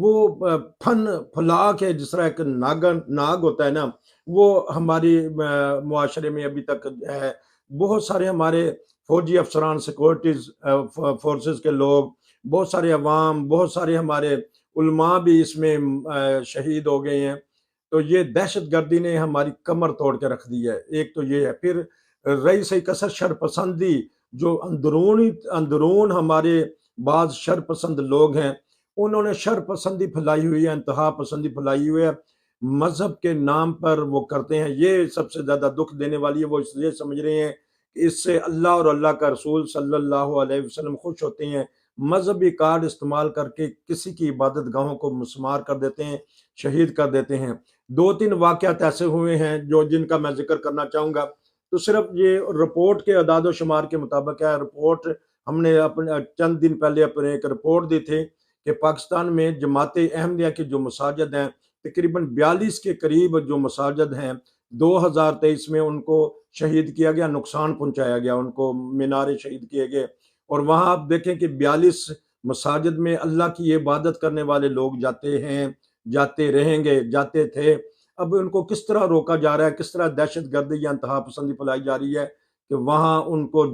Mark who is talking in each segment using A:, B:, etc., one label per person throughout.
A: وہ پھن پھلا کے جس طرح ایک ناگ ہوتا ہے نا، وہ ہماری معاشرے میں ابھی تک ہے۔ بہت سارے ہمارے فوجی افسران، سیکورٹیز فورسز کے لوگ، بہت سارے عوام، بہت سارے ہمارے علماء بھی اس میں شہید ہو گئے ہیں۔ تو یہ دہشت گردی نے ہماری کمر توڑ کے رکھ دی ہے۔ ایک تو یہ ہے، پھر رہی صحیح کثر شرپسندی، جو اندرون ہمارے بعض شرپسند لوگ ہیں، انہوں نے شرپسندی پھیلائی ہوئی ہے، انتہا پسندی پھیلائی ہوئی ہے، مذہب کے نام پر وہ کرتے ہیں۔ یہ سب سے زیادہ دکھ دینے والی ہے۔ وہ اس لیے سمجھ رہے ہیں کہ اس سے اللہ اور اللہ کا رسول صلی اللہ علیہ وسلم خوش ہوتے ہیں۔ مذہبی کارڈ استعمال کر کے کسی کی عبادت گاہوں کو مسمار کر دیتے ہیں، شہید کر دیتے ہیں۔ دو تین واقعات ایسے ہوئے ہیں جن کا میں ذکر کرنا چاہوں گا۔ تو صرف یہ رپورٹ کے اعداد و شمار کے مطابق ہے۔ رپورٹ ہم نے اپنے چند دن پہلے اپنے ایک رپورٹ دی تھی کہ پاکستان میں جماعت احمدیہ کی جو مساجد ہیں، تقریباً 42 کے قریب جو مساجد ہیں، 2023 میں ان کو شہید کیا گیا، نقصان پہنچایا گیا، ان کو مینارے شہید کیے گئے۔ اور وہاں آپ دیکھیں کہ 42 مساجد میں اللہ کی عبادت کرنے والے لوگ جاتے ہیں، جاتے رہیں گے، جاتے تھے۔ اب ان کو کس طرح روکا جا رہا ہے، کس طرح دہشت گردی یا انتہا پسندی پھیلائی جا رہی ہے کہ وہاں ان کو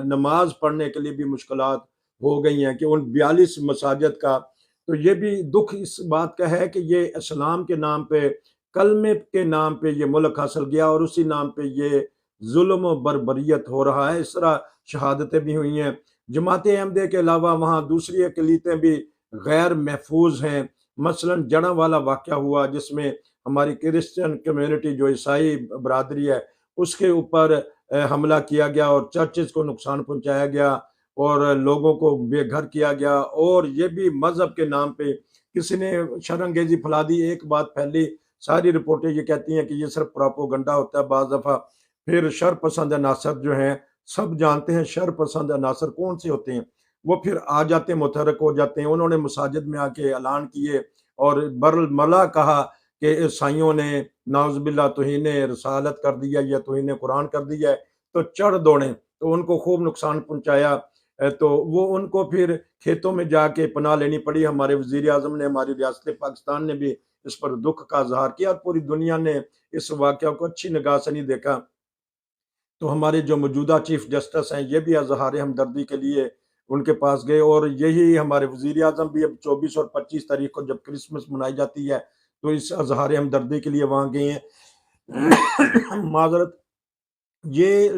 A: نماز پڑھنے کے لیے بھی مشکلات ہو گئی ہیں کہ ان 42 مساجد کا۔ تو یہ بھی دکھ اس بات کا ہے کہ یہ اسلام کے نام پہ، کلمے کے نام پہ یہ ملک حاصل گیا، اور اسی نام پہ یہ ظلم و بربریت ہو رہا ہے۔ اس طرح شہادتیں بھی ہوئی ہیں۔ جماعت احمدیہ کے علاوہ وہاں دوسری اقلیتیں بھی غیر محفوظ ہیں۔ مثلا جڑاں والا واقعہ ہوا جس میں ہماری کرسچن کمیونٹی جو عیسائی برادری ہے اس کے اوپر حملہ کیا گیا، اور چرچز کو نقصان پہنچایا گیا، اور لوگوں کو بے گھر کیا گیا، اور یہ بھی مذہب کے نام پہ کسی نے شرانگیزی پھیلا دی۔ ایک بات پھیلی، ساری رپورٹیں یہ کہتی ہیں کہ یہ صرف پراپوگنڈا ہوتا ہے بعض دفعہ۔ پھر شر پسند عناصر جو ہیں، سب جانتے ہیں شر پسند عناصر کون سے ہوتے ہیں، وہ پھر آ جاتے ہیں، متحرک ہو جاتے ہیں۔ انہوں نے مساجد میں آ کے اعلان کیے اور برالملا کہا کہ عیسائیوں نے نعوذ باللہ توہین رسالت کر دیا یا توہین قرآن کر دیا ہے، تو چڑھ دوڑیں، تو ان کو خوب نقصان پہنچایا۔ تو وہ ان کو پھر کھیتوں میں جا کے پناہ لینی پڑی۔ ہمارے وزیر اعظم نے، ہماری ریاست پاکستان نے بھی اس پر دکھ کا اظہار کیا، اور پوری دنیا نے اس واقعہ کو اچھی نگاہ سے نہیں دیکھا۔ تو ہمارے جو موجودہ چیف جسٹس ہیں یہ بھی اظہار ہمدردی کے لیے ان کے پاس گئے، اور یہی ہمارے وزیر اعظم بھی اب 24 اور 25 تاریخ کو جب کرسمس منائی جاتی ہے تو اس اظہار ہمدردی کے لیے وہاں گئے ہیں۔ معذرت، یہ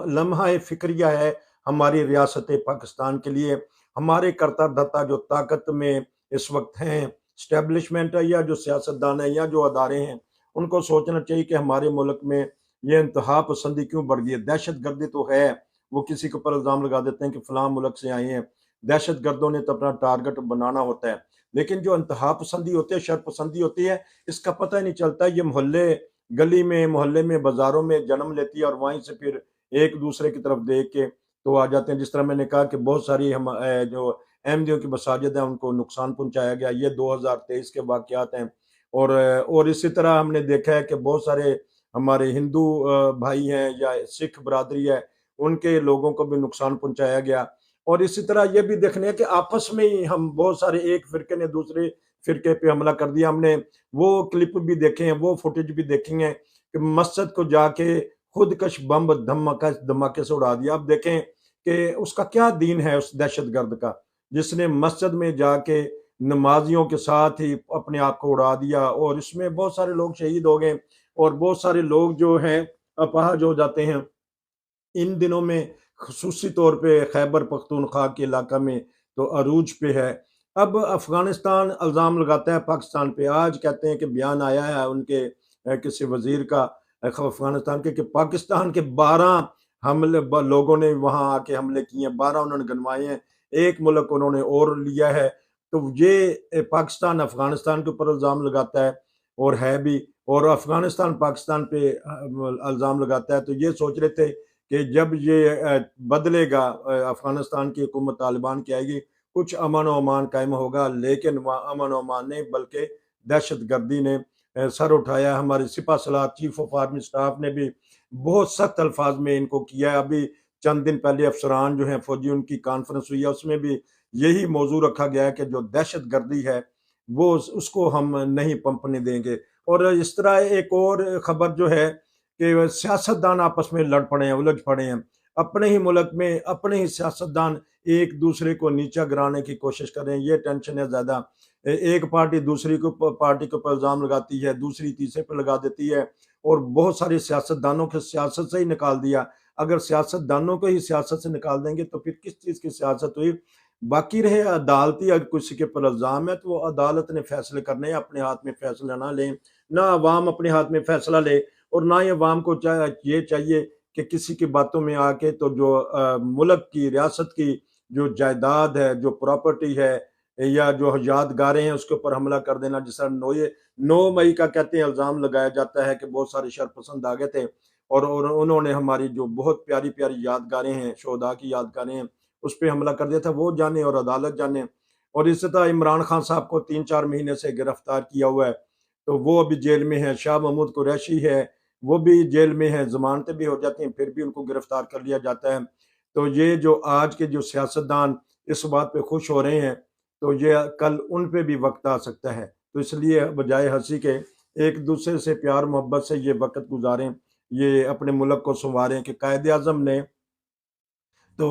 A: لمحہ فکریہ ہے ہماری ریاست پاکستان کے لیے۔ ہمارے کرتا دھرتا جو طاقت میں اس وقت ہیں، اسٹیبلشمنٹ ہے یا جو سیاستدان ہیں یا جو ادارے ہیں، ان کو سوچنا چاہیے کہ ہمارے ملک میں یہ انتہا پسندی کیوں بڑھ گئی ہے۔ دہشت گردی تو ہے، وہ کسی کے اوپر الزام لگا دیتے ہیں کہ فلاں ملک سے آئے ہیں، دہشت گردوں نے تو اپنا ٹارگٹ بنانا ہوتا ہے، لیکن جو انتہا پسندی ہوتی ہے، شر پسندی ہوتی ہے، اس کا پتہ ہی نہیں چلتا۔ یہ گلی میں، محلے میں، بازاروں میں جنم لیتی ہے، اور وہیں سے پھر ایک دوسرے کی طرف دیکھ کے تو آ جاتے ہیں۔ جس طرح میں نے کہا کہ بہت ساری جو احمدیوں کی مساجد ہیں ان کو نقصان پہنچایا گیا، یہ 2023 کے واقعات ہیں۔ اور اسی طرح ہم نے دیکھا ہے کہ بہت سارے ہمارے ہندو بھائی ہیں یا سکھ برادری ہے، ان کے لوگوں کو بھی نقصان پہنچایا گیا۔ اور اسی طرح یہ بھی دیکھنے ہے کہ آپس میں ہی ہم بہت سارے، ایک فرقے نے دوسرے فرقے پہ حملہ کر دیا۔ ہم نے وہ کلپ بھی دیکھے ہیں، وہ فوٹیج بھی دیکھی ہیں کہ مسجد کو جا کے خود کش بم دھماکے سے اڑا دیا۔ اب دیکھیں کہ اس کا کیا دین ہے اس دہشت گرد کا، جس نے مسجد میں جا کے نمازیوں کے ساتھ ہی اپنے آپ کو اڑا دیا، اور اس میں بہت سارے لوگ شہید ہو گئے، اور بہت سارے لوگ جو ہیں اپاہج ہو جاتے ہیں۔ ان دنوں میں خصوصی طور پہ خیبر پختونخوا کے علاقہ میں تو عروج پہ ہے۔ اب افغانستان الزام لگاتا ہے پاکستان پہ۔ آج کہتے ہیں کہ بیان آیا ہے ان کے کسی وزیر کا افغانستان کے، کہ پاکستان کے 12 حملے لوگوں نے وہاں آ کے حملے کیے ہیں، 12 انہوں نے گنوائے ہیں، ایک ملک انہوں نے اور لیا ہے۔ تو یہ پاکستان افغانستان کے اوپر الزام لگاتا ہے، اور ہے بھی، اور افغانستان پاکستان پہ الزام لگاتا ہے۔ تو یہ سوچ رہے تھے کہ جب یہ بدلے گا، افغانستان کی حکومت طالبان کی آئے گی، کچھ امن و امان قائم ہوگا، لیکن وہاں امن و امان نہیں بلکہ دہشت گردی نے سر اٹھایا۔ ہمارے سپہ سالار چیف آف آرمی سٹاف نے بھی بہت سخت الفاظ میں ان کو کیا ہے۔ ابھی چند دن پہلے افسران جو ہیں فوجی، ان کی کانفرنس ہوئی ہے، اس میں بھی یہی موضوع رکھا گیا ہے کہ جو دہشت گردی ہے وہ اس کو ہم نہیں پنپنے دیں گے۔ اور اس طرح ایک اور خبر جو ہے کہ سیاستدان آپس میں لڑ پڑے ہیں، الجھ پڑے ہیں، اپنے ہی ملک میں اپنے ہی سیاستدان ایک دوسرے کو نیچا گرانے کی کوشش کر رہے ہیں، یہ ٹینشن ہے زیادہ۔ ایک پارٹی دوسری کو پارٹی کے اوپر الزام لگاتی ہے، دوسری تیسرے پہ لگا دیتی ہے، اور بہت سارے سیاستدانوں کے سیاست سے ہی نکال دیا۔ اگر سیاستدانوں کو ہی سیاست سے نکال دیں گے تو پھر کس چیز کی سیاست ہوئی؟ باقی رہے عدالتی، اگر کسی کے اوپر الزام ہے تو وہ عدالت نے فیصلے کرنے ہیں، اپنے ہاتھ میں فیصلہ نہ لیں، نہ عوام اپنے ہاتھ میں فیصلہ لے، اور نہ ہی عوام کو یہ چاہیے کہ کسی کی باتوں میں آ کے تو جو ملک کی ریاست کی جو جائیداد ہے، جو پراپرٹی ہے، یا جو یادگاریں ہیں، اس کے اوپر حملہ کر دینا۔ جس طرح 9 مئی کا کہتے ہیں الزام لگایا جاتا ہے کہ بہت سارے شرپسند آ گئے تھے، اور انہوں نے ہماری جو بہت پیاری پیاری یادگاریں ہیں، شہداء کی یادگاریں ہیں، اس پہ حملہ کر دیا تھا، وہ جانے اور عدالت جانے۔ اور اسی طرح عمران خان صاحب کو 3 4 مہینے سے گرفتار کیا ہوا ہے، تو وہ ابھی جیل میں ہے۔ شاہ محمود قریشی ہے، وہ بھی جیل میں ہے، ضمانتیں بھی ہو جاتی ہیں، پھر بھی ان کو گرفتار کر لیا جاتا ہے۔ تو یہ جو آج کے جو سیاستدان اس بات پہ خوش ہو رہے ہیں، تو یہ کل ان پہ بھی وقت آ سکتا ہے۔ تو اس لیے بجائے ہنسی کے ایک دوسرے سے پیار محبت سے یہ وقت گزاریں، یہ اپنے ملک کو سنواریں۔ کہ قائد اعظم نے تو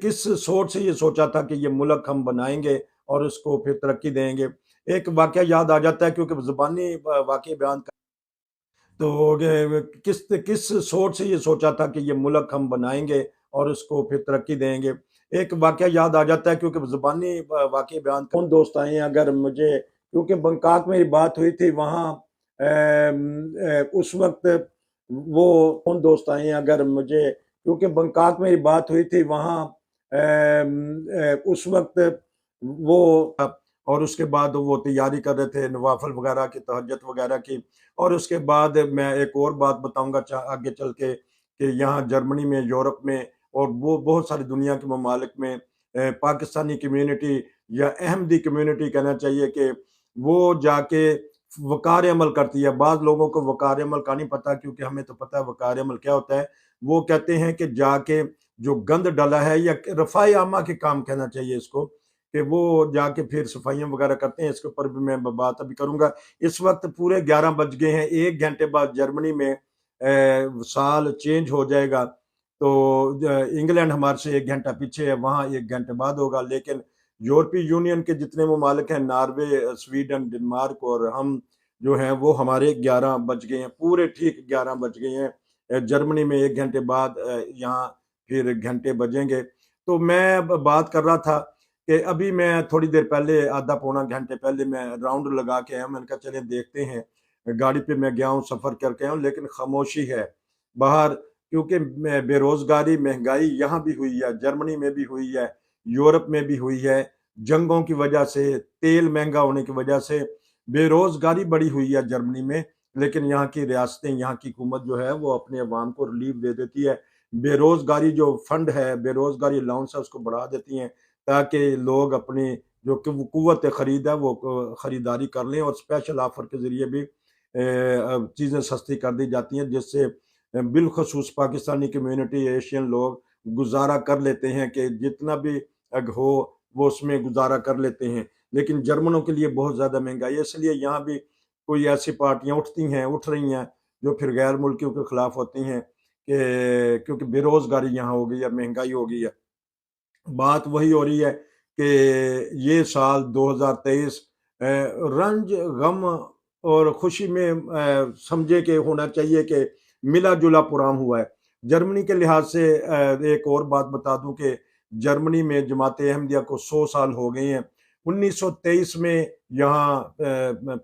A: کس سوچ سے یہ سوچا تھا کہ یہ ملک ہم بنائیں گے اور اس کو پھر ترقی دیں گے؟ ایک واقعہ یاد آ جاتا ہے، کیونکہ زبانی واقعہ بیان تو کس سوچ سے یہ سوچا تھا کہ یہ ملک ہم بنائیں گے اور اس کو پھر ترقی دیں گے؟ ایک واقعہ یاد آ جاتا ہے، کیونکہ زبانی واقعہ بیان کون دوست آئے ہیں اگر مجھے، کیونکہ بنکاک میری بات ہوئی تھی وہاں اس وقت وہ کون دوست آئے ہیں اگر مجھے، کیونکہ بنکاک میری بات ہوئی تھی وہاں اس وقت وہ، اور اس کے بعد وہ تیاری کر رہے تھے نوافل وغیرہ کی، تہجد وغیرہ کی۔ اور اس کے بعد میں ایک اور بات بتاؤں گا آگے چل کے، کہ یہاں جرمنی میں، یورپ میں، اور وہ بہت ساری دنیا کے ممالک میں پاکستانی کمیونٹی یا احمدی کمیونٹی کہنا چاہیے، کہ وہ جا کے وقار عمل کرتی ہے۔ بعض لوگوں کو وقار عمل کا نہیں پتہ، کیونکہ ہمیں تو پتہ ہے وقار عمل کیا ہوتا ہے۔ وہ کہتے ہیں کہ جا کے جو گند ڈالا ہے، یا رفاع عامہ کے کام کہنا چاہیے اس کو، کہ وہ جا کے پھر صفائیاں وغیرہ کرتے ہیں۔ اس کے اوپر بھی میں بات ابھی کروں گا۔ اس وقت پورے 11 بج گئے ہیں، 1 گھنٹے بعد جرمنی میں سال چینج ہو جائے گا۔ تو انگلینڈ ہمارے سے 1 گھنٹہ پیچھے ہے، وہاں 1 گھنٹے بعد ہوگا۔ لیکن یورپی یونین کے جتنے ممالک ہیں، ناروے، سویڈن، ڈنمارک، اور ہم جو ہیں وہ ہمارے 11 بج گئے ہیں، پورے ٹھیک 11 بج گئے ہیں۔ جرمنی میں 1 گھنٹے بعد یہاں پھر گھنٹے بجیں گے۔ تو میں بات کر رہا تھا کہ ابھی میں تھوڑی دیر پہلے، آدھا پونا گھنٹے پہلے میں راؤنڈ لگا کے آیا، میں نے کہا چلیں دیکھتے ہیں۔ گاڑی پہ میں گیا ہوں، سفر کر کے آیا ہوں، لیکن خاموشی ہے باہر، کیونکہ بے روزگاری، مہنگائی یہاں بھی ہوئی ہے، جرمنی میں بھی ہوئی ہے، یورپ میں بھی ہوئی ہے، جنگوں کی وجہ سے، تیل مہنگا ہونے کی وجہ سے بے روزگاری بڑی ہوئی ہے جرمنی میں۔ لیکن یہاں کی ریاستیں، یہاں کی حکومت جو ہے وہ اپنے عوام کو ریلیف دے دیتی ہے، بے روزگاری جو فنڈ ہے، بے روزگاری الاؤنس ہے، اس کو بڑھا دیتی ہیں، تاکہ لوگ اپنی جو کہ قوت خرید ہے وہ خریداری کر لیں، اور اسپیشل آفر کے ذریعے بھی چیزیں سستی کر دی جاتی ہیں، جس سے بالخصوص پاکستانی کمیونٹی، ایشین لوگ گزارا کر لیتے ہیں، کہ جتنا بھی ہو وہ اس میں گزارا کر لیتے ہیں۔ لیکن جرمنوں کے لیے بہت زیادہ مہنگائی ہے، اس لیے یہاں بھی کوئی ایسی پارٹیاں اٹھ رہی ہیں جو پھر غیر ملکیوں کے خلاف ہوتی ہیں، کہ کیونکہ بے روزگاری یہاں ہو گئی ہے، مہنگائی ہو گئی ہے۔ بات وہی ہو رہی ہے کہ یہ سال 2023 رنج، غم اور خوشی میں سمجھے کہ ہونا چاہیے کہ ملا جلا پرام ہوا ہے۔ جرمنی کے لحاظ سے ایک اور بات بتا دوں کہ جرمنی میں جماعت احمدیہ کو 100 سال ہو گئے ہیں۔ 1923 میں یہاں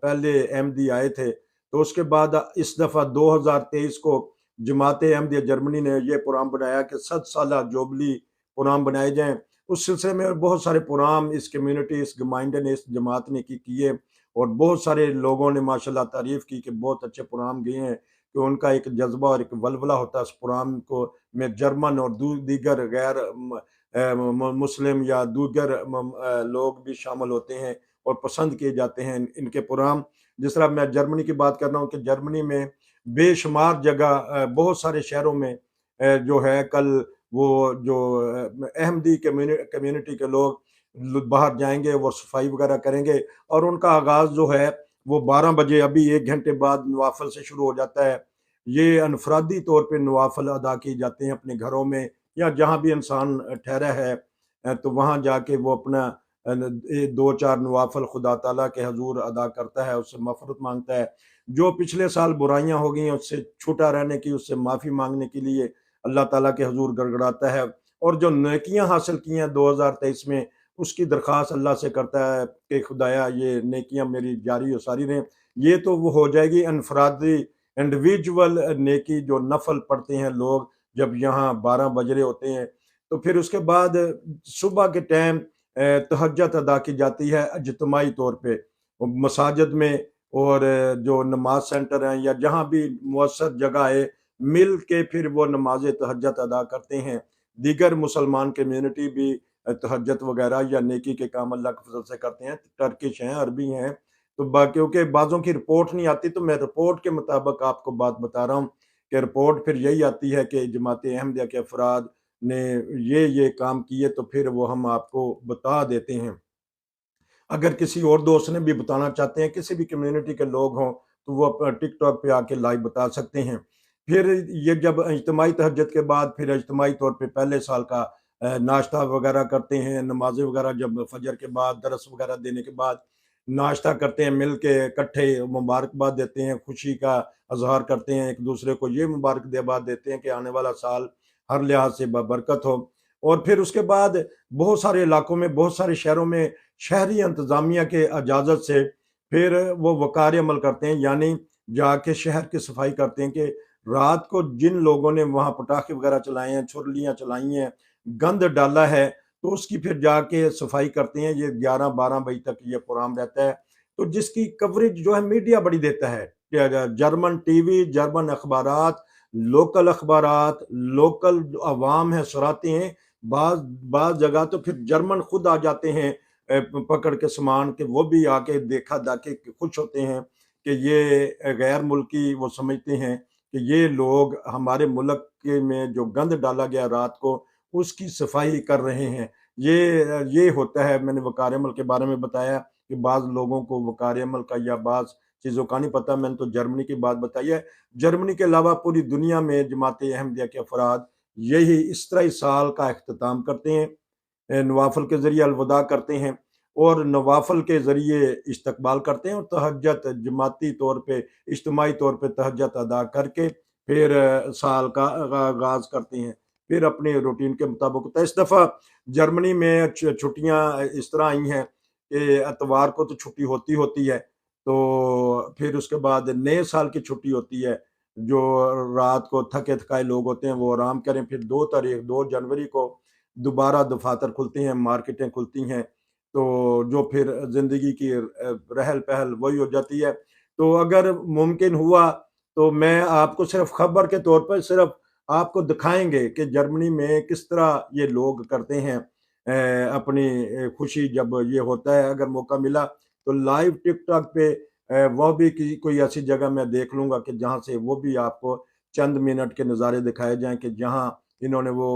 A: پہلے احمدی آئے تھے، تو اس کے بعد اس دفعہ 2023 کو جماعت احمدیہ جرمنی نے یہ پروگرام بنایا کہ 100 سالہ جوبلی پروگرام بنائے جائیں۔ اس سلسلے میں بہت سارے پروگرام اس کمیونٹی، اس گمائنڈے نے، اس جماعت نے کیے، اور بہت سارے لوگوں نے ماشاءاللہ تعریف کی کہ بہت اچھے پروگرام گئے ہیں، کہ ان کا ایک جذبہ اور ایک ولولہ ہوتا ہے اس پروگرام کو میں، جرمن اور دیگر غیر مسلم یا دیگر لوگ بھی شامل ہوتے ہیں اور پسند کیے جاتے ہیں ان کے پروگرام۔ جس طرح میں جرمنی کی بات کر رہا ہوں کہ جرمنی میں بے شمار جگہ، بہت سارے شہروں میں جو ہے کل وہ جو احمدی کمیونٹی کے لوگ باہر جائیں گے، وہ صفائی وغیرہ کریں گے، اور ان کا آغاز جو ہے وہ 12 بجے، ابھی 1 گھنٹے بعد نوافل سے شروع ہو جاتا ہے۔ یہ انفرادی طور پہ نوافل ادا کیے جاتے ہیں اپنے گھروں میں، یا جہاں بھی انسان ٹھہرا ہے، تو وہاں جا کے وہ اپنا 2 4 نوافل خدا تعالیٰ کے حضور ادا کرتا ہے، اس سے مغفرت مانگتا ہے، جو پچھلے سال برائیاں ہو گئی ہیں اس سے چھوٹا رہنے کی، اس سے معافی مانگنے کے لیے اللہ تعالیٰ کے حضور گڑگڑاتا ہے، اور جو نیکیاں حاصل کی ہیں 2023 میں، اس کی درخواست اللہ سے کرتا ہے کہ خدایا یہ نیکیاں میری جاری و ساری رہیں۔ یہ تو وہ ہو جائے گی انفرادی، انڈیویجول نیکی، جو نفل پڑھتے ہیں لوگ جب یہاں 12 بج رہے ہوتے ہیں۔ تو پھر اس کے بعد صبح کے ٹائم تہجد ادا کی جاتی ہے اجتماعی طور پہ مساجد میں، اور جو نماز سینٹر ہیں یا جہاں بھی مؤثر جگہ ہے، مل کے پھر وہ نماز تہجد ادا کرتے ہیں۔ دیگر مسلمان کمیونٹی بھی تہجد وغیرہ یا نیکی کے کام اللہ کے فضل سے کرتے ہیں، ٹرکش ہیں، عربی ہیں، تو کیونکہ بعضوں کی رپورٹ نہیں آتی، تو میں رپورٹ کے مطابق آپ کو بات بتا رہا ہوں کہ رپورٹ پھر یہی آتی ہے کہ جماعت احمدیہ کے افراد نے یہ کام کیے، تو پھر وہ ہم آپ کو بتا دیتے ہیں۔ اگر کسی اور دوست نے بھی بتانا چاہتے ہیں، کسی بھی کمیونٹی کے لوگ ہوں، تو وہ اپنا ٹک ٹاک پہ آ کے لائیو بتا سکتے ہیں۔ پھر یہ جب اجتماعی تہجد کے بعد پھر اجتماعی طور پہ پہلے سال کا ناشتہ وغیرہ کرتے ہیں، نمازیں وغیرہ جب فجر کے بعد درس وغیرہ دینے کے بعد ناشتہ کرتے ہیں، مل کے اکٹھے مبارکباد دیتے ہیں، خوشی کا اظہار کرتے ہیں، ایک دوسرے کو یہ مبارکباد دیتے ہیں کہ آنے والا سال ہر لحاظ سے ببرکت ہو۔ اور پھر اس کے بعد بہت سارے علاقوں میں، بہت سارے شہروں میں شہری انتظامیہ کے اجازت سے پھر وہ وقار عمل کرتے ہیں، یعنی جا کے شہر کی صفائی کرتے ہیں کہ رات کو جن لوگوں نے وہاں پٹاخے وغیرہ چلائے ہیں، چھرلیاں چلائی ہیں، گند ڈالا ہے، تو اس کی پھر جا کے صفائی کرتے ہیں۔ یہ 11 12 بجے تک یہ پروگرام رہتا ہے، تو جس کی کوریج جو ہے میڈیا بڑی دیتا ہے، جرمن ٹی وی، جرمن اخبارات، لوکل اخبارات، لوکل جو عوام ہے سراتے ہیں، بعض جگہ تو پھر جرمن خود آ جاتے ہیں پکڑ کے سامان، کہ وہ بھی آ کے دیکھا داکھے خوش ہوتے ہیں کہ یہ غیر ملکی، وہ سمجھتے ہیں کہ یہ لوگ ہمارے ملک میں جو گند ڈالا گیا رات کو، اس کی صفائی کر رہے ہیں۔ یہ ہوتا ہے۔ میں نے وقار عمل کے بارے میں بتایا کہ بعض لوگوں کو وقار عمل کا یا بعض چیزوں کا نہیں پتہ، میں نے تو جرمنی کی بات بتائی ہے۔ جرمنی کے علاوہ پوری دنیا میں جماعت احمدیہ کے افراد یہی اس طرح سال کا اختتام کرتے ہیں، نوافل کے ذریعے الوداع کرتے ہیں، اور نوافل کے ذریعے استقبال کرتے ہیں، اور تہجد جماعتی طور پہ، اجتماعی طور پہ تہجد ادا کر کے پھر سال کا آغاز کرتے ہیں، پھر اپنے روٹین کے مطابق۔ تو اس دفعہ جرمنی میں چھٹیاں اس طرح آئی ہیں کہ اتوار کو تو چھٹی ہوتی ہے، تو پھر اس کے بعد نئے سال کی چھٹی ہوتی ہے، جو رات کو تھکے تھکائے لوگ ہوتے ہیں وہ آرام کریں، پھر 2 جنوری کو دوبارہ دفاتر کھلتے ہیں، مارکیٹیں کھلتی ہیں، تو جو پھر زندگی کی رہل پہل وہی ہو جاتی ہے۔ تو اگر ممکن ہوا تو میں آپ کو صرف خبر کے طور پر صرف آپ کو دکھائیں گے کہ جرمنی میں کس طرح یہ لوگ کرتے ہیں اپنی خوشی جب یہ ہوتا ہے۔ اگر موقع ملا تو لائیو ٹک ٹاک پہ وہ بھی کوئی ایسی جگہ میں دیکھ لوں گا کہ جہاں سے وہ بھی آپ کو چند منٹ کے نظارے دکھائے جائیں کہ جہاں انہوں نے وہ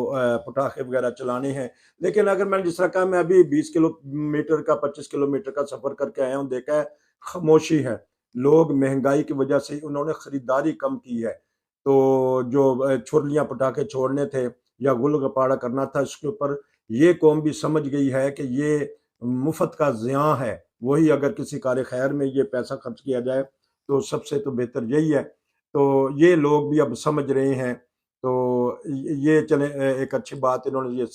A: پٹاخے وغیرہ چلانے ہیں۔ لیکن اگر میں جس طرح کہا، میں ابھی 20 کلومیٹر کا 25 کلومیٹر کا سفر کر کے آیا ہوں، دیکھا ہے خاموشی ہے، لوگ مہنگائی کی وجہ سے انہوں نے خریداری کم کی ہے، تو جو چھرلیاں پٹاخے چھوڑنے تھے یا گل گپاڑا کرنا تھا، اس کے اوپر یہ قوم بھی سمجھ گئی ہے کہ یہ مفت کا ضیاع ہے، وہی اگر کسی کار خیر میں یہ پیسہ خرچ کیا جائے تو سب سے تو بہتر یہی ہے۔ تو یہ لوگ بھی اب سمجھ رہے ہیں، تو یہ چلیں ایک اچھی بات انہوں نے یہ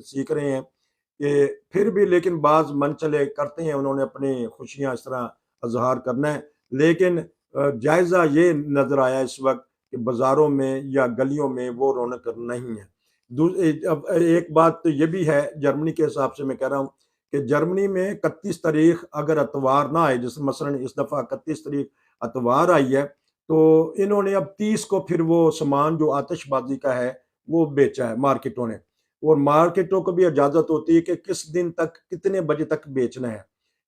A: سیکھ رہے ہیں کہ پھر بھی لیکن بعض من چلے کرتے ہیں، انہوں نے اپنی خوشیاں اس طرح اظہار کرنا ہے، لیکن جائزہ یہ نظر آیا اس وقت کہ بازاروں میں یا گلیوں میں وہ رونق نہیں ہے۔ اب ایک بات تو یہ بھی ہے جرمنی کے حساب سے میں کہہ رہا ہوں کہ جرمنی میں 31 تاریخ اگر اتوار نہ آئے، جیسے مثلا اس دفعہ 31 تاریخ اتوار آئی ہے، تو انہوں نے اب 30 کو پھر وہ سامان جو آتش بازی کا ہے وہ بیچا ہے مارکیٹوں نے، اور مارکیٹوں کو بھی اجازت ہوتی ہے کہ کس دن تک کتنے بجے تک بیچنا ہے۔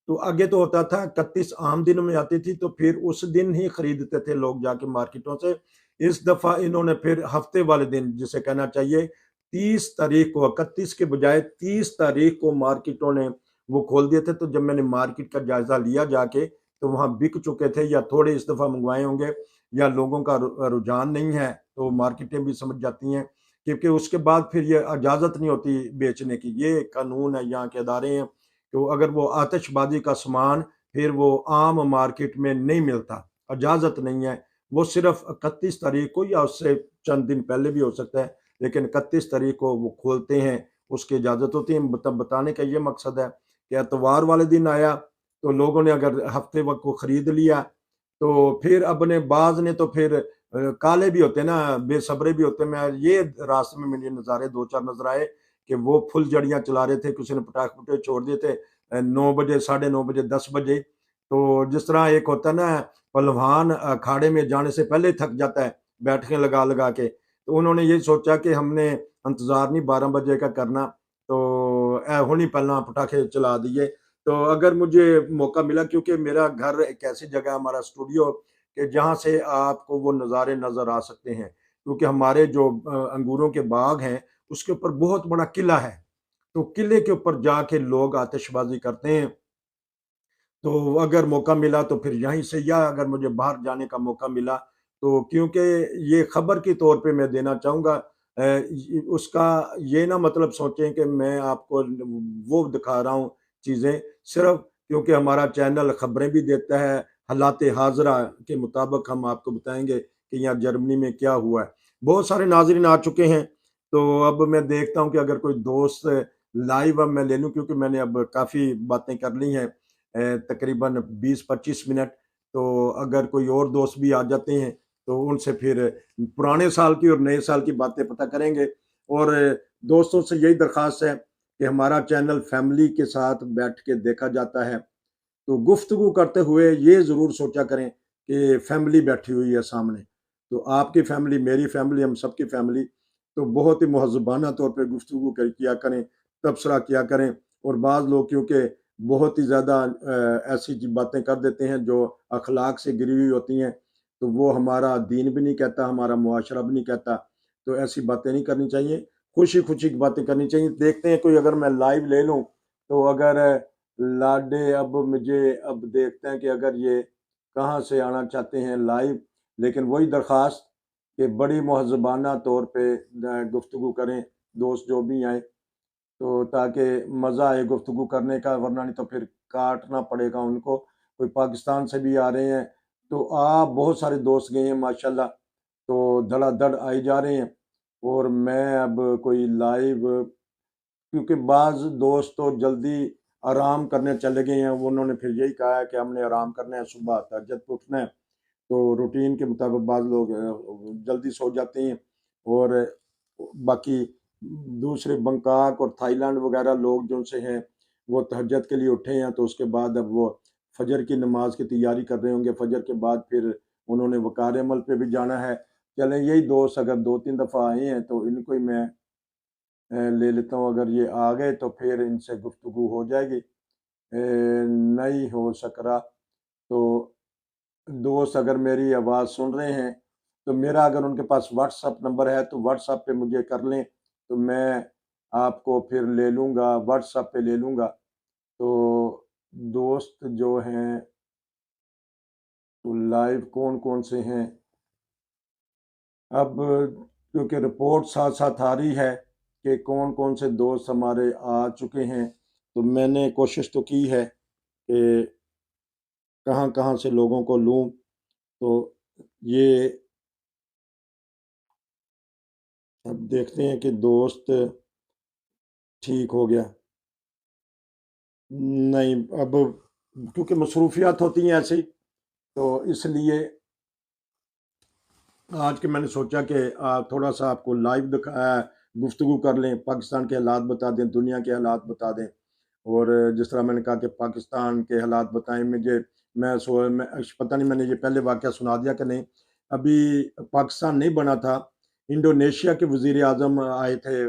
A: تو آگے تو ہوتا تھا 31 عام دنوں میں آتی تھی تو پھر اس دن ہی خریدتے تھے لوگ جا کے مارکیٹوں سے۔ اس دفعہ انہوں نے پھر ہفتے والے دن، جسے کہنا چاہیے 30 تاریخ کو 31 کے بجائے 30 تاریخ کو مارکیٹوں نے وہ کھول دیے تھے، تو جب میں نے مارکیٹ کا جائزہ لیا جا کے تو وہاں بک چکے تھے، یا تھوڑے اس دفعہ منگوائے ہوں گے، یا لوگوں کا رجحان نہیں ہے، تو مارکیٹیں بھی سمجھ جاتی ہیں، کیونکہ اس کے بعد پھر یہ اجازت نہیں ہوتی بیچنے کی، یہ قانون ہے یہاں کے ادارے ہیں، تو اگر وہ آتش بازی کا سامان پھر وہ عام مارکیٹ میں نہیں ملتا، اجازت نہیں ہے، وہ صرف 31 تاریخ کو یا اس سے چند دن پہلے بھی ہو سکتا ہے، لیکن 31 تاریخ کو وہ کھولتے ہیں، اس کی اجازت ہوتی ہے۔ بتانے کا یہ مقصد ہے کہ اتوار والے دن آیا تو لوگوں نے اگر ہفتے وقت کو خرید لیا، تو پھر اپنے بعض نے تو پھر کالے بھی ہوتے ہیں نا، بے صبرے بھی ہوتے ہیں۔ میں یہ راستے میں مجھے نظارے دو چار نظر آئے کہ وہ پھل جڑیاں چلا رہے تھے، کسی نے پٹاخ پٹے چھوڑ دیے تھے 9 بجے، 9:30 بجے، 10 بجے، تو جس طرح ایک ہوتا ہے نا پہلوان اکھاڑے میں جانے سے پہلے تھک جاتا ہے بیٹھکیں لگا لگا کے، تو انہوں نے یہ سوچا کہ ہم نے انتظار نہیں 12 بجے کا کرنا، تو ہونی پہلا پٹاخے چلا دیے۔ تو اگر مجھے موقع ملا، کیونکہ میرا گھر ایک ایسی جگہ ہے، ہمارا اسٹوڈیو، کہ جہاں سے آپ کو وہ نظارے نظر آ سکتے ہیں، کیونکہ ہمارے جو انگوروں کے باغ ہیں اس کے اوپر بہت بڑا قلعہ ہے، تو قلعے کے اوپر جا کے لوگ آتش بازی کرتے ہیں، تو اگر موقع ملا تو پھر یہیں سے، یا اگر مجھے باہر جانے کا موقع ملا تو، کیونکہ یہ خبر کے طور پہ میں دینا چاہوں گا، اس کا یہ نہ مطلب سوچیں کہ میں آپ کو وہ دکھا رہا ہوں چیزیں، صرف کیونکہ ہمارا چینل خبریں بھی دیتا ہے، حالات حاضرہ کے مطابق ہم آپ کو بتائیں گے کہ یہاں جرمنی میں کیا ہوا ہے۔ بہت سارے ناظرین آ چکے ہیں، تو اب میں دیکھتا ہوں کہ اگر کوئی دوست لائیو اب میں لے لوں، کیونکہ میں نے اب کافی باتیں کر لی ہیں، تقریباً 20-25 منٹ، تو اگر کوئی اور دوست بھی آ جاتے ہیں تو ان سے پھر پرانے سال کی اور نئے سال کی باتیں پتہ کریں گے۔ اور دوستوں سے یہی درخواست ہے کہ ہمارا چینل فیملی کے ساتھ بیٹھ کے دیکھا جاتا ہے، تو گفتگو کرتے ہوئے یہ ضرور سوچا کریں کہ فیملی بیٹھی ہوئی ہے سامنے، تو آپ کی فیملی، میری فیملی، ہم سب کی فیملی، تو بہت ہی مہذبانہ طور پہ گفتگو کیا کریں، تبصرہ کیا کریں۔ اور بعض لوگ کیونکہ بہت ہی زیادہ ایسی باتیں کر دیتے ہیں جو اخلاق سے گری ہوئی ہوتی ہیں، تو وہ ہمارا دین بھی نہیں کہتا، ہمارا معاشرہ بھی نہیں کہتا، تو ایسی باتیں نہیں کرنی چاہیے، خوشی خوشی کی باتیں کرنی چاہیے۔ دیکھتے ہیں کوئی اگر میں لائیو لے لوں تو، اگر لاڈے اب مجھے اب دیکھتے ہیں کہ اگر یہ کہاں سے آنا چاہتے ہیں لائیو، لیکن وہی درخواست کہ بڑی مہذبانہ طور پہ گفتگو کریں، دوست جو بھی آئیں، تو تاکہ مزہ آئے گفتگو کرنے کا، ورنہ نہیں تو پھر کاٹنا پڑے گا ان کو۔ کوئی پاکستان سے بھی آ رہے ہیں، تو آپ بہت سارے دوست گئے ہیں ماشاءاللہ، تو دھڑا دھڑ آئی جا رہے ہیں، اور میں اب کوئی لائیو، کیونکہ بعض دوست تو جلدی آرام کرنے چلے گئے ہیں، انہوں نے پھر یہی کہا ہے کہ ہم نے آرام کرنا ہے، صبح تہجد پہ اٹھنا ہے، تو روٹین کے مطابق بعض لوگ جلدی سو جاتے ہیں، اور باقی دوسرے بنکاک اور تھائی لینڈ وغیرہ لوگ جو سے ہیں وہ تہجد کے لیے اٹھے ہیں، تو اس کے بعد اب وہ فجر کی نماز کی تیاری کر رہے ہوں گے، فجر کے بعد پھر انہوں نے وقار عمل پہ بھی جانا ہے۔ چلیں، یہی دوست اگر 2-3 دفعہ آئے ہیں تو ان کو ہی میں لے لیتا ہوں، اگر یہ آ گئے تو پھر ان سے گفتگو ہو جائے گی، نہیں ہو سک رہا تو دوست اگر میری آواز سن رہے ہیں تو میرا اگر ان کے پاس واٹس اپ نمبر ہے تو واٹس اپ پہ مجھے کر لیں، تو میں آپ کو پھر لے لوں گا، واٹس اپ پہ لے لوں گا۔ تو دوست جو ہیں تو لائیو کون کون سے ہیں، اب کیونکہ رپورٹ ساتھ ساتھ آ رہی ہے کہ کون کون سے دوست ہمارے آ چکے ہیں، تو میں نے کوشش تو کی ہے کہ کہاں کہاں سے لوگوں کو لوں، تو یہ اب دیکھتے ہیں کہ دوست ٹھیک ہو گیا نہیں، اب کیونکہ مصروفیات ہوتی ہیں ایسی، تو اس لیے آج کے میں نے سوچا کہ تھوڑا سا آپ کو لائیو دکھایا، گفتگو کر لیں، پاکستان کے حالات بتا دیں، دنیا کے حالات بتا دیں، اور جس طرح میں نے کہا کہ پاکستان کے حالات بتائیں مجھے، میں پتہ نہیں میں نے یہ پہلے واقعہ سنا دیا کہ نہیں، ابھی پاکستان نہیں بنا تھا، انڈونیشیا کے وزیر اعظم آئے تھے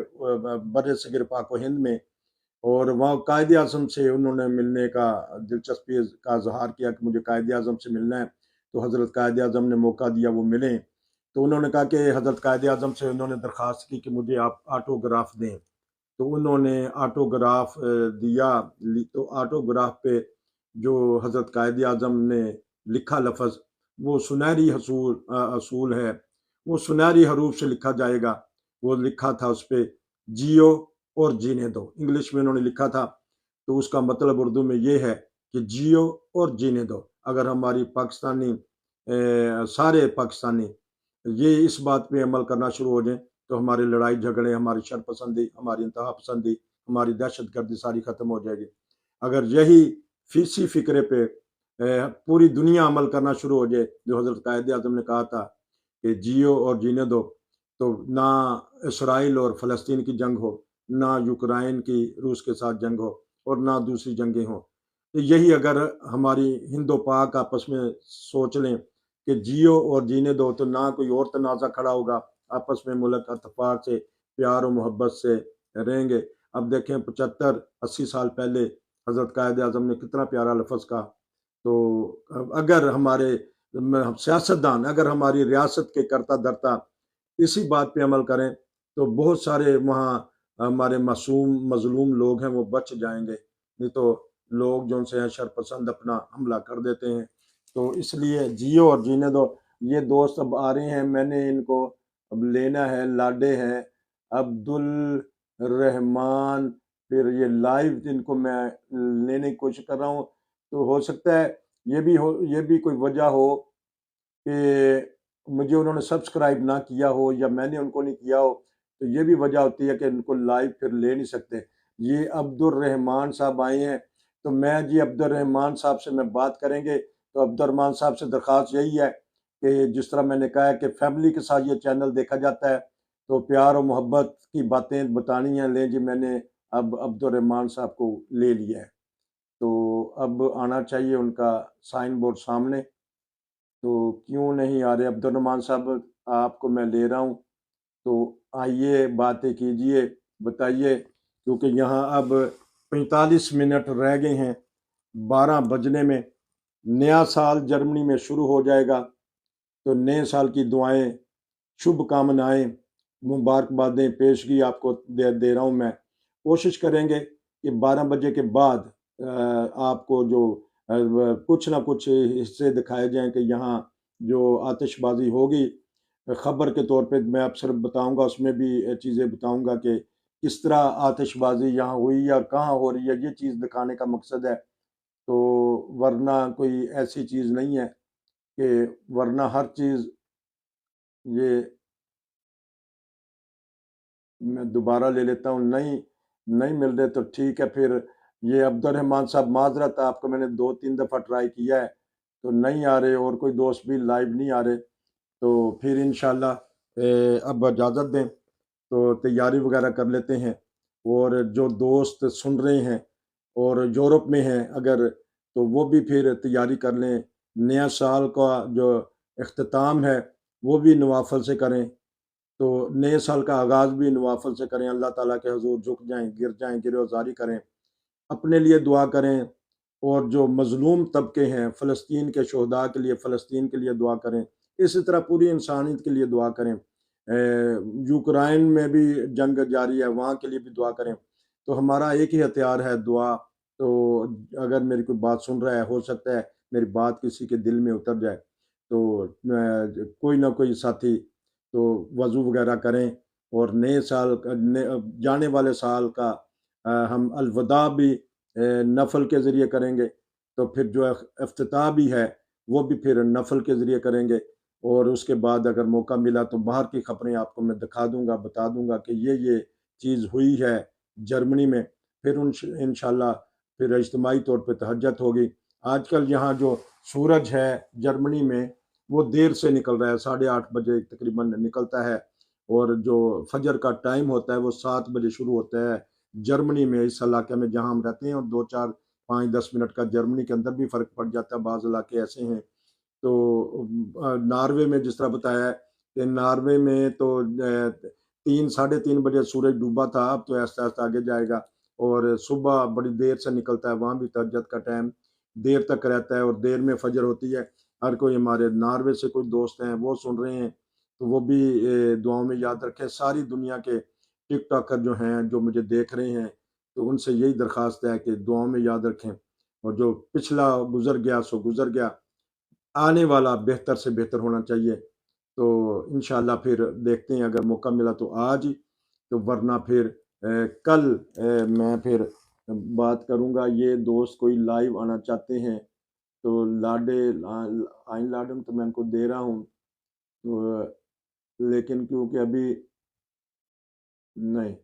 A: بر صغیر پاک و ہند میں، اور وہاں قائد اعظم سے انہوں نے ملنے کا دلچسپی کا اظہار کیا کہ مجھے قائد اعظم سے ملنا ہے، تو حضرت قائد اعظم نے موقع دیا وہ ملیں، تو انہوں نے کہا کہ حضرت قائد اعظم سے انہوں نے درخواست کی کہ مجھے آپ آٹوگراف دیں، تو انہوں نے آٹوگراف دیا، تو آٹوگراف پہ جو حضرت قائد اعظم نے لکھا لفظ وہ سنہری اصول ہے، وہ سنہری حروف سے لکھا جائے گا، وہ لکھا تھا اس پہ جیو اور جینے دو، انگلش میں انہوں نے لکھا تھا، تو اس کا مطلب اردو میں یہ ہے کہ جیو اور جینے دو۔ اگر ہماری سارے پاکستانی یہ اس بات پہ عمل کرنا شروع ہو جائیں تو ہماری لڑائی جھگڑے، ہماری شرپسندی، ہماری انتہا پسندی، ہماری دہشت گردی ساری ختم ہو جائے گی۔ اگر یہی فیسی فکرے پہ پوری دنیا عمل کرنا شروع ہو جائے جو حضرت قائد اعظم نے کہا تھا کہ جیو اور جینے دو، تو نہ اسرائیل اور فلسطین کی جنگ ہو، نہ یوکرائن کی روس کے ساتھ جنگ ہو، اور نہ دوسری جنگیں ہوں۔ تو یہی اگر ہماری ہند و پاک آپس میں سوچ لیں کہ جیو اور جینے دو، تو نہ کوئی اور تنازع کھڑا ہوگا، آپس میں ملک اتفاق سے پیار و محبت سے رہیں گے۔ اب دیکھیں 75-80 سال پہلے حضرت قائد اعظم نے کتنا پیارا لفظ کہا۔ تو اگر ہمارے سیاستدان، اگر ہماری ریاست کے کرتا درتا اسی بات پہ عمل کریں تو بہت سارے وہاں ہمارے معصوم مظلوم لوگ ہیں وہ بچ جائیں گے، نہیں تو لوگ جو ان سے ہیں شرپسند اپنا حملہ کر دیتے ہیں۔ تو اس لیے جیو اور جینے دو۔ یہ دوست اب آ رہے ہیں، میں نے ان کو اب لینا ہے، لاڈے ہیں عبد الرحمان، پھر یہ لائیو ان کو میں لینے کی کوشش کر رہا ہوں، تو ہو سکتا ہے یہ بھی کوئی وجہ ہو کہ مجھے انہوں نے سبسکرائب نہ کیا ہو یا میں نے ان کو نہیں کیا ہو، تو یہ بھی وجہ ہوتی ہے کہ ان کو لائیو پھر لے نہیں سکتے۔ یہ عبد الرحمان صاحب آئے ہیں، تو میں عبد الرحمان صاحب سے میں بات کریں گے، تو عبد الرحمان صاحب سے درخواست یہی ہے کہ جس طرح میں نے کہا ہے کہ فیملی کے ساتھ یہ چینل دیکھا جاتا ہے، تو پیار و محبت کی باتیں بتانی ہیں، لیں جی میں نے اب عبد الرحمان صاحب کو لے لیا ہے، تو اب آنا چاہیے ان کا سائن بورڈ سامنے، تو کیوں نہیں آ رہے عبد الرحمان صاحب؟ آپ کو میں لے رہا ہوں، تو آئیے باتیں کیجئے، بتائیے، کیونکہ یہاں اب 45 منٹ رہ گئے ہیں 12 بجنے میں، نیا سال جرمنی میں شروع ہو جائے گا، تو نئے سال کی دعائیں، شبھ کامنائیں، مبارکبادیں پیشگی آپ کو دے رہا ہوں میں۔ کوشش کریں گے کہ 12 بجے کے بعد آپ کو جو کچھ نہ کچھ حصے دکھائے جائیں کہ یہاں جو آتش بازی ہوگی، خبر کے طور پہ میں اب صرف بتاؤں گا، اس میں بھی چیزیں بتاؤں گا کہ کس طرح آتش بازی یہاں ہوئی ہے اور کہاں ہو رہی ہے، یہ چیز دکھانے کا مقصد ہے، تو ورنہ کوئی ایسی چیز نہیں ہے کہ ورنہ ہر چیز یہ میں دوبارہ لے لیتا ہوں، نہیں مل رہے تو ٹھیک ہے، پھر یہ عبد الرحمان صاحب معذرت، آپ کو میں نے 2-3 دفعہ ٹرائی کیا ہے تو نہیں آ رہے، اور کوئی دوست بھی لائیو نہیں آ رہے، تو پھر انشاءاللہ اب اجازت دیں تو تیاری وغیرہ کر لیتے ہیں، اور جو دوست سن رہے ہیں اور یورپ میں ہیں اگر، تو وہ بھی پھر تیاری کر لیں، نیا سال کا جو اختتام ہے وہ بھی نوافل سے کریں، تو نئے سال کا آغاز بھی نوافل سے کریں، اللہ تعالیٰ کے حضور جھک جائیں، گر جائیں، گریزاری کریں، اپنے لیے دعا کریں، اور جو مظلوم طبقے ہیں فلسطین کے شہداء کے لیے، فلسطین کے لیے دعا کریں، اسی طرح پوری انسانیت کے لیے دعا کریں، یوکرائن میں بھی جنگ جاری ہے وہاں کے لیے بھی دعا کریں، تو ہمارا ایک ہی ہتھیار ہے دعا، تو اگر میری کوئی بات سن رہا ہے، ہو سکتا ہے میری بات کسی کے دل میں اتر جائے، تو کوئی نہ کوئی ساتھی تو وضو وغیرہ کریں، اور نئے سال جانے والے سال کا ہم الوداع بھی نفل کے ذریعے کریں گے، تو پھر جو افتتاح بھی ہے وہ بھی پھر نفل کے ذریعے کریں گے، اور اس کے بعد اگر موقع ملا تو باہر کی خبریں آپ کو میں دکھا دوں گا، بتا دوں گا کہ یہ چیز ہوئی ہے جرمنی میں، پھر انشاءاللہ پھر اجتماعی طور پہ تہجد ہوگی۔ آج کل یہاں جو سورج ہے جرمنی میں وہ دیر سے نکل رہا ہے، 8:30 بجے تقریباً نکلتا ہے، اور جو فجر کا ٹائم ہوتا ہے وہ 7 بجے شروع ہوتا ہے جرمنی میں، اس علاقے میں جہاں ہم رہتے ہیں، اور 2-4-5-10 منٹ کا جرمنی کے اندر بھی فرق پڑ جاتا ہے، بعض علاقے ایسے ہیں۔ تو ناروے میں جس طرح بتایا ہے کہ ناروے میں تو 3-3:30 بجے سورج ڈوبا تھا، اب تو ایسا ایسا آگے جائے گا، اور صبح بڑی دیر سے نکلتا ہے، وہاں بھی تہجد کا ٹائم دیر تک رہتا ہے اور دیر میں فجر ہوتی ہے۔ ہر کوئی ہمارے ناروے سے کوئی دوست ہیں وہ سن رہے ہیں تو وہ بھی دعاؤں میں یاد رکھیں. ساری دنیا کے ٹک ٹاکر جو ہیں جو مجھے دیکھ رہے ہیں تو ان سے یہی درخواست ہے کہ دعاؤں میں یاد رکھیں, اور جو پچھلا گزر گیا سو گزر گیا, آنے والا بہتر سے بہتر ہونا چاہیے. تو انشاءاللہ پھر دیکھتے ہیں اگر موقع ملا تو آج, تو ورنہ پھر کل میں پھر بات کروں گا. یہ دوست کوئی لائیو آنا چاہتے ہیں تو لاڈے آئین لاڈن تو میں ان کو دے رہا ہوں, لیکن کیونکہ ابھی نہیں,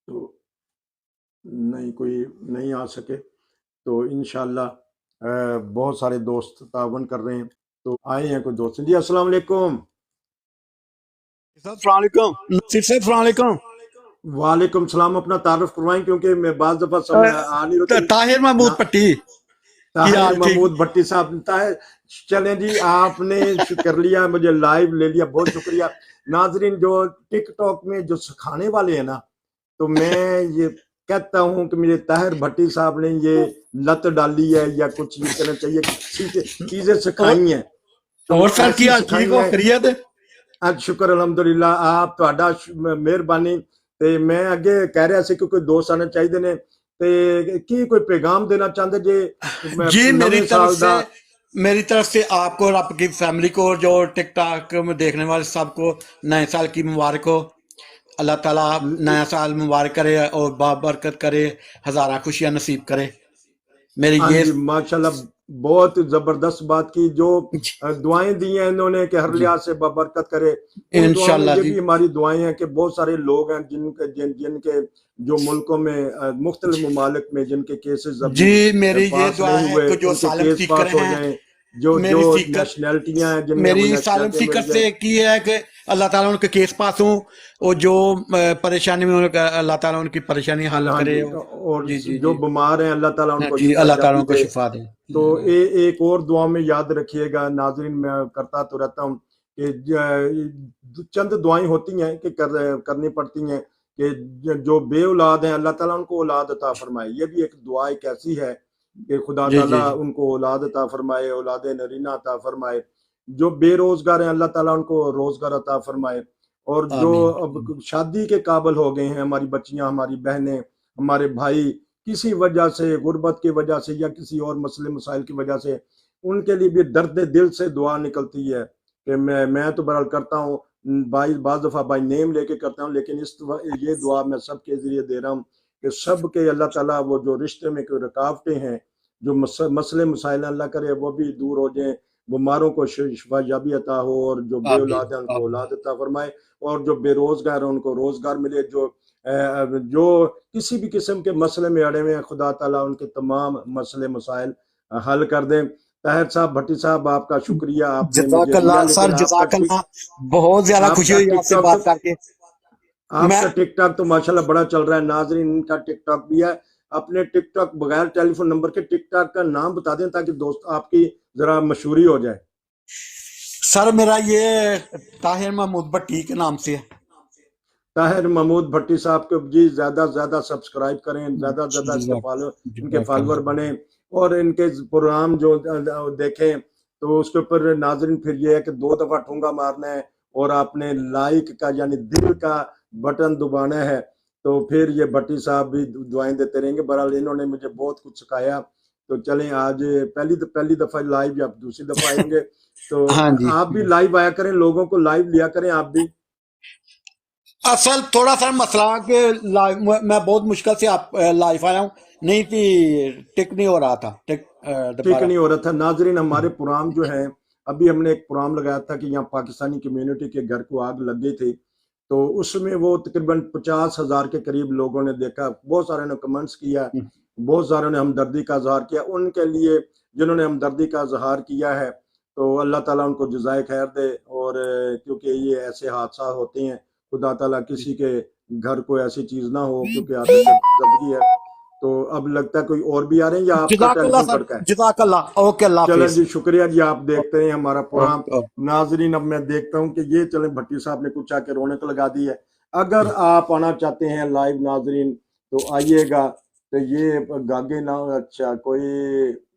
A: تو نہیں کوئی نہیں آ سکے, تو انشاءاللہ بہت سارے دوست تعاون کر رہے ہیں تو آئے ہیں کوئی دوست. جی السلام علیکم.
B: السلام علیکم نصیر صاحب, السلام علیکم.
A: وعلیکم السلام. اپنا تعارف کروائیں کیونکہ میں بعض دفعہ سمجھ آ نہیں ہوتی.
B: طاہر محمود پٹی کی
A: طاہر
B: حال ٹھیک؟
A: محمود بھٹی صاحب. چلیں جی, آپ نے کر لیا, مجھے لائیو لے لیا, بہت شکریہ. ناظرین جو ٹک ٹاک میں جو سکھانے والے ہیں نا, تو میں یہ کہتا ہوں کہ مجھے طاہر بھٹی صاحب نے یہ لت ڈالی ہے, یا کچھ یہ کہنا چاہیے کہ چیزیں سکھائی ہیں. تو
B: اور سر کی
A: ایسی
B: حال ٹھیک
A: سکھائی
B: ہو,
A: ہیں.
B: خیریت؟
A: شکر الحمدللہ. آپ تہاڈا مہربانی. تے میں اگے کہہ رہا سی کہ کوئی دوست آنا چاہیے نے, تے کی کوئی پیغام دینا چاہتے جے
B: جی
A: نویں سال دا؟
B: میری طرف سے آپ کو اور آپ کی فیملی کو اور جو ٹک ٹاک میں دیکھنے والے سب کو نئے سال کی مبارک ہو. اللہ تعالیٰ نیا سال مبارک کرے اور بابرکت کرے, ہزارہ خوشیاں نصیب کرے. میری
A: ہاں
B: یہ
A: جی ماشاءاللہ, بہت زبردست بات کی. جو دعائیں دی ہیں انہوں نے کہ ہر لحاظ سے بابرکت کرے, ان دعاؤں میں
B: انشاءاللہ
A: یہ
B: جی.
A: بھی ہماری دعائیں ہیں کہ بہت سارے لوگ ہیں جن کے جو ملکوں میں مختلف ممالک میں جن کے کیسز ابھی
B: جی میری یہ
A: پاس
B: دعا
A: نہیں
B: ہے
A: ہوئے,
B: کہ جو
A: ان کے
B: سالم
A: کیس
B: سیکر
A: پاس ہو
B: ہیں,
A: جائیں. جو
B: میری سیکر
A: نیشنلٹیاں ہیں جن میں وہ
B: میری سالم
A: نیشنلٹی
B: سیکر
A: مل جائیں.
B: سے کی ہے کہ اللہ تعالیٰ ان کے کیس پاس ہوں, اور جو پریشانی میں اللہ تعالیٰ ان کی پریشانی حل
A: ہاں
B: کرے.
A: جی, اور
B: جی جی
A: جو
B: جی
A: بیمار ہیں اللہ تعالیٰ ان کو
B: جی,
A: شفا
B: اللہ تعالیٰ
A: یابی
B: ان کو
A: دے.
B: شفا دے.
A: تو ایک اور دعا میں یاد رکھیے گا ناظرین, میں کرتا تو رہتا ہوں کہ چند دعائیں ہوتی ہیں کہ کرنی پڑتی ہیں کہ جو بے اولاد ہیں اللہ تعالیٰ ان کو اولاد عطا فرمائے. یہ بھی ایک دعا ایک ایسی ہے کہ خدا
B: جی جی
A: تعالیٰ
B: جی
A: ان کو اولاد عطا فرمائے, اولاد نرینہ عطا فرمائے. جو بے روزگار ہیں اللہ تعالیٰ ان کو روزگار عطا فرمائے. اور جو
B: آمین.
A: اب شادی کے قابل ہو گئے ہیں, ہماری بچیاں, ہماری بہنیں, ہمارے بھائی, کسی وجہ سے غربت کی وجہ سے یا کسی اور مسئلے مسائل کی وجہ سے, ان کے لیے بھی درد دل سے دعا نکلتی ہے. کہ میں تو برحال کرتا ہوں, بعض دفعہ بائی نیم لے کے کرتا ہوں, لیکن یہ دعا میں سب کے ذریعے دے رہا ہوں کہ سب کے اللہ تعالیٰ وہ جو رشتے میں کوئی رکاوٹیں ہیں, جو مسئلے مسائل اللہ کرے وہ بھی دور ہو جائیں. بیماروں کو شفا یابی عطا ہو, اور جو بے
B: آمین.
A: اولاد ہیں ان کو
B: آمین.
A: اولاد عطا فرمائے, اور جو بے روزگار ہیں ان کو روزگار ملے. جو کسی بھی قسم کے مسئلے میں اڑے ہوئے ہیں خدا تعالیٰ ان کے تمام مسئلے مسائل حل کر دیں. طاہر صاحب بھٹی صاحب آپ کا شکریہ, آپ نے
B: جزاک
A: مجھے دیا.
B: اللہ سر,
A: لیکن
B: جزاک اللہ, بہت زیادہ خوشی ہوئی آپ سے بات کر کے.
A: آپ
B: میں
A: کا ٹک ٹاک تو ماشاءاللہ بڑا چل رہا ہے. ناظرین ان کا ٹک ٹاک بھی ہے. اپنے ٹک ٹاک بغیر ٹیلی فون نمبر کے ٹک ٹاک کا نام بتا دیں تاکہ دوست آپ کی ذرا مشہوری ہو جائے.
B: سر میرا یہ طاہر محمود بھٹی کے نام سے ہے.
A: طاہر محمود بھٹی صاحب کو جی زیادہ سے زیادہ سبسکرائب کریں, زیادہ سے زیادہ ان کے فالوور بنیں, اور ان کے پروگرام جو دیکھیں. تو اس کے اوپر ناظرین پھر یہ ہے کہ 2 دفعہ ٹھونگا مارنا ہے, اور آپ نے لائک کا یعنی دل کا بٹن دبانا ہے. تو پھر یہ بھٹی صاحب بھی دعائیں دیتے رہیں گے. بہرحال انہوں نے مجھے بہت کچھ سکھایا. تو چلیں آج پہلی دفعہ لائیو, یا دوسری دفعہ آئیں گے تو
B: ہاں جی,
A: آپ بھی لائیو آیا کریں, لوگوں کو لائیو لیا کریں آپ بھی.
B: اصل تھوڑا سا مسئلہ کہ میں بہت مشکل سے لائف آیا ہوں, نہیں تھی ٹک نہیں ہو رہا تھا,
A: ٹھیک نہیں ہو رہا تھا. ناظرین ہمارے پروگرام جو ہیں, ابھی ہم نے ایک پروگرام لگایا تھا کہ یہاں پاکستانی کمیونٹی کے گھر کو آگ لگ گئی تھی. تو اس میں وہ تقریباً 50,000 کے قریب لوگوں نے دیکھا. بہت سارے نے کمنٹس کیا, بہت سارے نے ہمدردی کا اظہار کیا. ان کے لیے جنہوں نے ہمدردی کا اظہار کیا ہے تو اللہ تعالیٰ ان کو جزائے خیر دے. اور کیونکہ یہ ایسے حادثات ہوتے ہیں, خدا تعالیٰ کسی کے گھر کو ایسی چیز نہ ہو, کیونکہ عادت زندگی ہے. تو اب لگتا ہے کوئی اور بھی آ رہے ہیں یا آپ کا
B: جزاک
A: ٹیلی
B: اللہ
A: فون
B: سر,
A: کٹ کا ہے؟
B: جزاک اللہ. اوکے, اللہ
A: چلیں
B: حافظ.
A: جی, شکریہ جی. آپ دیکھتے ہیں ہمارا پروگرام. ناظرین اب میں دیکھتا ہوں کہ یہ چلیں بھٹی صاحب نے کچھ آ کے رونق لگا دی ہے. اگر آپ آنا چاہتے ہیں لائیو ناظرین تو آئیے گا. تو یہ گاگے نہ, اچھا کوئی